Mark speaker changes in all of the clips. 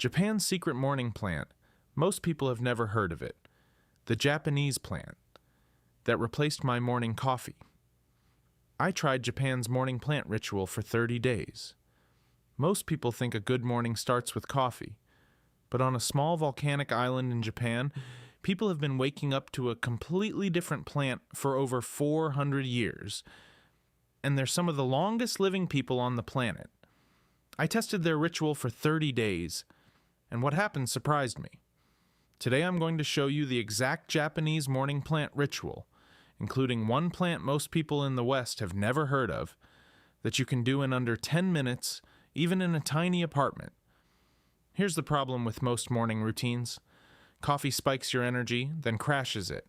Speaker 1: Japan's secret morning plant, most people have never heard of it. The Japanese plant that replaced my morning coffee. I tried Japan's morning plant ritual for 30 days. Most people think a good morning starts with coffee, but on a small volcanic island in Japan, people have been waking up to a completely different plant for over 400 years, and they're some of the longest living people on the planet. I tested their ritual for 30 days, and what happened surprised me. Today I'm going to show you the exact Japanese morning plant ritual, including one plant most people in the West have never heard of, that you can do in under 10 minutes, even in a tiny apartment. Here's the problem with most morning routines. Coffee spikes your energy, then crashes it.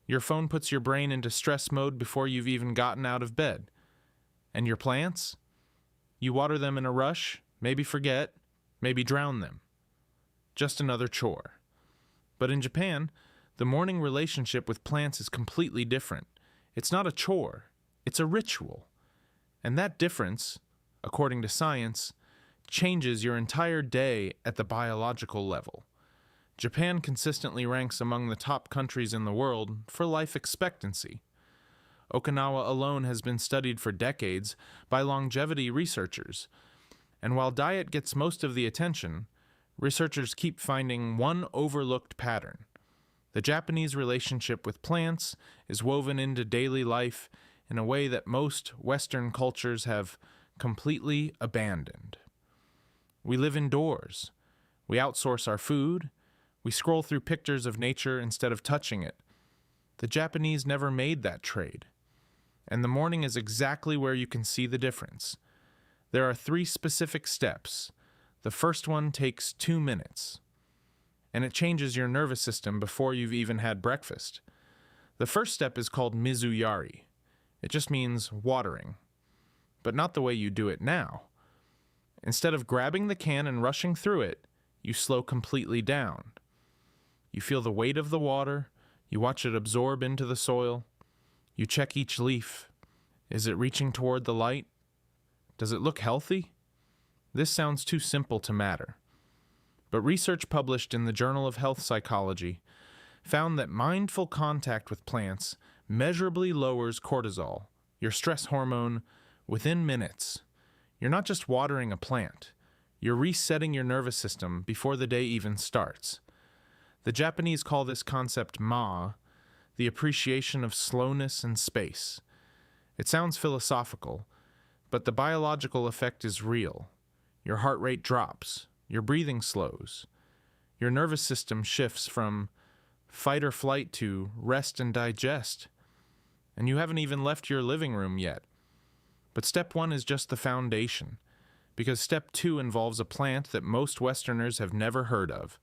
Speaker 1: Your phone puts your brain into stress mode before you've even gotten out of bed. And your plants? You water them in a rush, maybe forget, maybe drown them. Just another chore. But in Japan, the morning relationship with plants is completely different. It's not a chore, it's a ritual. And that difference, according to science, changes your entire day at the biological level. Japan consistently ranks among the top countries in the world for life expectancy. Okinawa alone has been studied for decades by longevity researchers, and while diet gets most of the attention, researchers keep finding one overlooked pattern. The Japanese relationship with plants is woven into daily life in a way that most Western cultures have completely abandoned. We live indoors. We outsource our food. We scroll through pictures of nature instead of touching it. The Japanese never made that trade. And the morning is exactly where you can see the difference. There are 3 specific steps. The first one takes 2 minutes, and it changes your nervous system before you've even had breakfast. The first step is called Mizuyari. It just means watering, but not the way you do it now. Instead of grabbing the can and rushing through it, you slow completely down. You feel the weight of the water, you watch it absorb into the soil, you check each leaf. Is it reaching toward the light? Does it look healthy? This sounds too simple to matter. But research published in the Journal of Health Psychology found that mindful contact with plants measurably lowers cortisol, your stress hormone, within minutes. You're not just watering a plant. You're resetting your nervous system before the day even starts. The Japanese call this concept ma, the appreciation of slowness and space. It sounds philosophical, but the biological effect is real. Your heart rate drops, your breathing slows, your nervous system shifts from fight or flight to rest and digest, and you haven't even left your living room yet. But step 1 is just the foundation, because step 2 involves a plant that most Westerners have never heard of.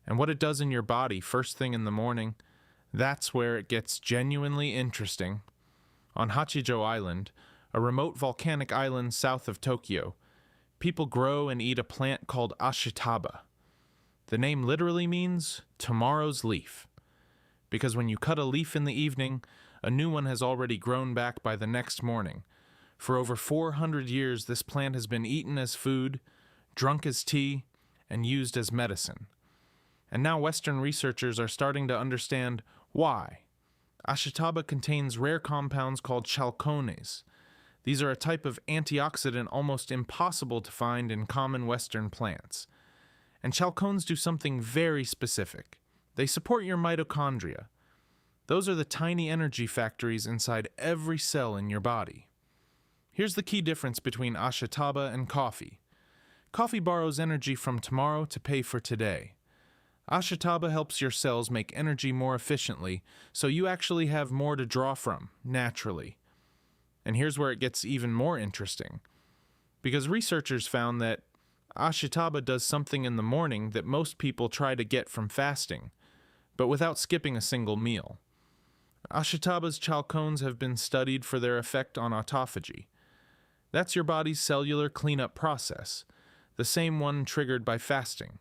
Speaker 1: And what it does in your body first thing in the morning, that's where it gets genuinely interesting. On Hachijo Island, a remote volcanic island south of Tokyo, people grow and eat a plant called Ashitaba. The name literally means tomorrow's leaf, because when you cut a leaf in the evening, a new one has already grown back by the next morning. For over 400 years, this plant has been eaten as food, drunk as tea, and used as medicine. And now Western researchers are starting to understand why. Ashitaba contains rare compounds called chalcones. These are a type of antioxidant almost impossible to find in common Western plants. And chalcones do something very specific. They support your mitochondria. Those are the tiny energy factories inside every cell in your body. Here's the key difference between Ashitaba and coffee. Coffee borrows energy from tomorrow to pay for today. Ashitaba helps your cells make energy more efficiently, so you actually have more to draw from, naturally. And here's where it gets even more interesting. Because researchers found that Ashitaba does something in the morning that most people try to get from fasting, but without skipping a single meal. Ashitaba's chalcones have been studied for their effect on autophagy. That's your body's cellular cleanup process, the same one triggered by fasting.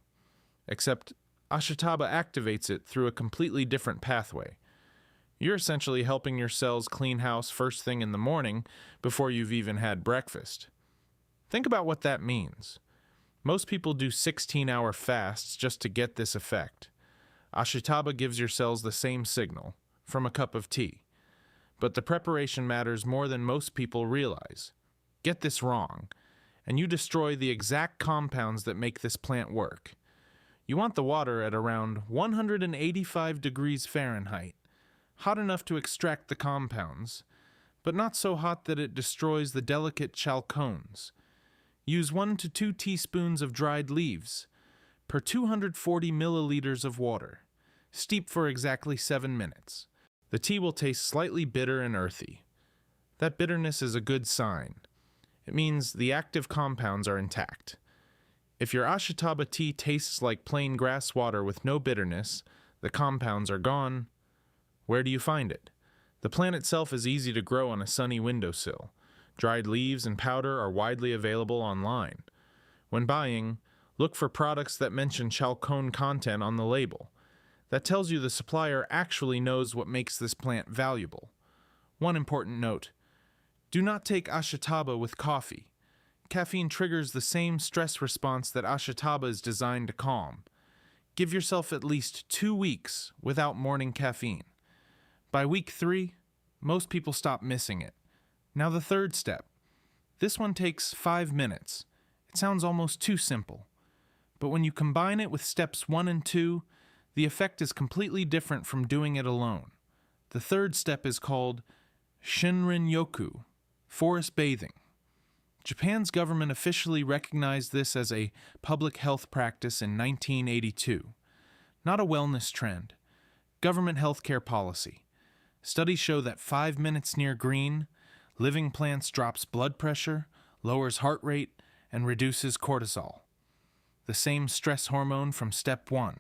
Speaker 1: Except Ashitaba activates it through a completely different pathway. You're essentially helping your cells clean house first thing in the morning before you've even had breakfast. Think about what that means. Most people do 16-hour fasts just to get this effect. Ashitaba gives your cells the same signal, from a cup of tea. But the preparation matters more than most people realize. Get this wrong, and you destroy the exact compounds that make this plant work. You want the water at around 185 degrees Fahrenheit, hot enough to extract the compounds, but not so hot that it destroys the delicate chalcones. Use 1 to 2 teaspoons of dried leaves per 240 milliliters of water. Steep for exactly 7 minutes. The tea will taste slightly bitter and earthy. That bitterness is a good sign. It means the active compounds are intact. If your Ashitaba tea tastes like plain grass water with no bitterness, the compounds are gone. Where do you find it? The plant itself is easy to grow on a sunny windowsill. Dried leaves and powder are widely available online. When buying, look for products that mention chalcone content on the label. That tells you the supplier actually knows what makes this plant valuable. One important note: do not take Ashitaba with coffee. Caffeine triggers the same stress response that Ashitaba is designed to calm. Give yourself at least 2 weeks without morning caffeine. By week 3, most people stop missing it. Now the third step. This one takes 5 minutes. It sounds almost too simple. But when you combine it with steps 1 and 2, the effect is completely different from doing it alone. The third step is called Shinrin-yoku, forest bathing. Japan's government officially recognized this as a public health practice in 1982. Not a wellness trend. Government healthcare policy. Studies show that 5 minutes near green, living plants drops blood pressure, lowers heart rate, and reduces cortisol. The same stress hormone from step 1.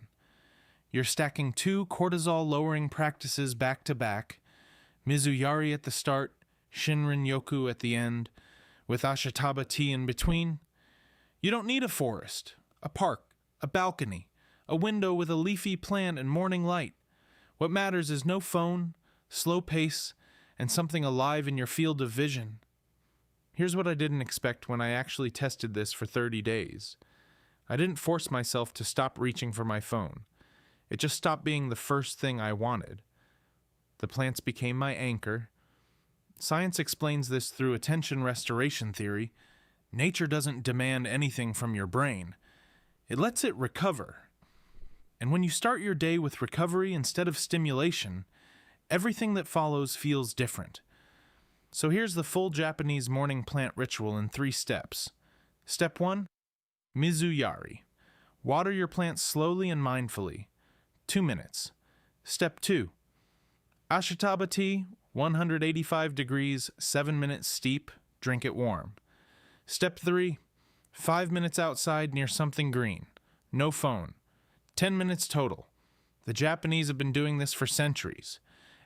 Speaker 1: You're stacking 2 cortisol-lowering practices back to back, Mizuyari at the start, Shinrin-yoku at the end, with Ashitaba tea in between. You don't need a forest, a park, a balcony, a window with a leafy plant and morning light. What matters is no phone, slow pace, and something alive in your field of vision. Here's what I didn't expect when I actually tested this for 30 days. I didn't force myself to stop reaching for my phone. It just stopped being the first thing I wanted. The plants became my anchor. Science explains this through attention restoration theory. Nature doesn't demand anything from your brain. It lets it recover. And when you start your day with recovery instead of stimulation, everything that follows feels different. So here's the full Japanese morning plant ritual in 3 steps. Step 1, Mizuyari. Water your plants slowly and mindfully. 2 minutes. Step 2, Ashitaba tea, 185 degrees, 7 minutes steep, drink it warm. Step 3, 5 minutes outside near something green. No phone. 10 minutes total. The Japanese have been doing this for centuries,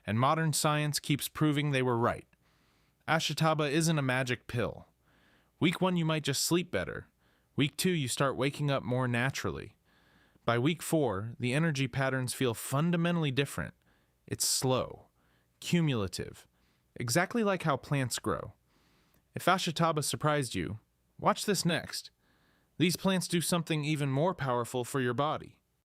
Speaker 1: and modern science keeps proving they were right. Ashitaba isn't a magic pill. Week 1 you might just sleep better. Week 2 you start waking up more naturally. By week 4, the energy patterns feel fundamentally different. It's slow, cumulative, exactly like how plants grow. If Ashitaba surprised you, watch this next. These plants do something even more powerful for your body.